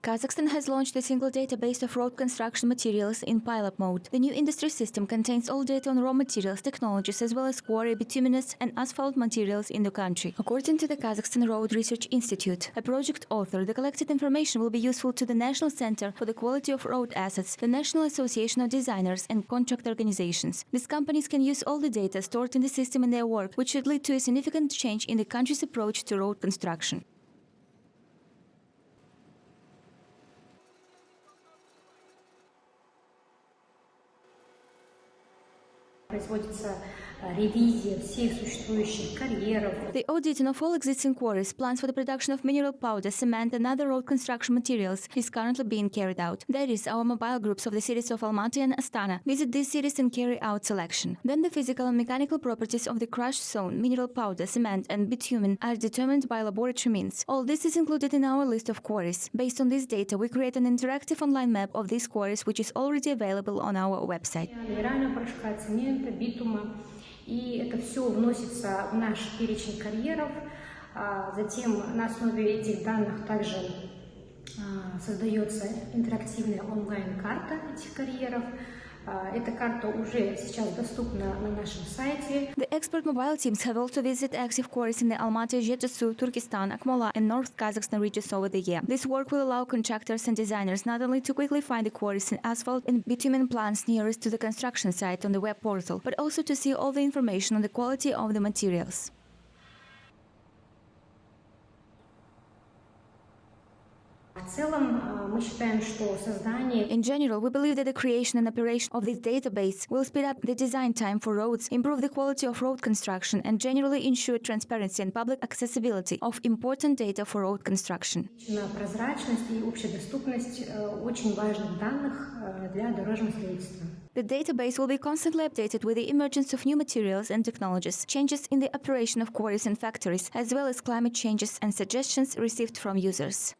Kazakhstan has launched a single database of road construction materials in pilot mode. The new industry system contains all data on raw materials, technologies, as well as quarry, bituminous and asphalt materials in the country. According to the Kazakhstan Road Research Institute, a project author, the collected information will be useful to the National Center for the Quality of Road Assets, the National Association of Designers and Contract Organizations. These companies can use all the data stored in the system in their work, which should lead to a significant change in the country's approach to road construction. Производится ревизия всех существующих карьеров. The auditing of all existing quarries, plans for the production of mineral powder, cement and other road construction materials is currently being carried out. That is, our mobile groups of the cities of Almaty and Astana visit these cities and carry out selection. Then the physical and mechanical properties of the crushed stone, mineral powder, cement and bitumen are determined by laboratory means. All this is included in our list of quarries. Based on this data, we create an interactive online map of these quarries, which is already available on our website. Минерального порошка, цемента, битума. И это все вносится в наш перечень карьеров. Затем на основе этих данных также создается интерактивная онлайн-карта этих карьеров. Эта карта уже сейчас доступна на нашем сайте. The expert mobile teams have also visited active quarries in the Almaty, Zhezhesu, Turkestan, Akmola and North Kazakhstan regions over the year. This work will allow contractors and designers not only to quickly find the quarries and asphalt and bitumen plants nearest to the construction site on the web portal, but also to see all the information on the quality of the materials. In general, we believe that the creation and operation of this database will speed up the design time for roads, improve the quality of road construction, and generally ensure transparency and public accessibility of important data for road construction. The database will be constantly updated with the emergence of new materials and technologies, changes in the operation of quarries and factories, as well as climate changes and suggestions received from users.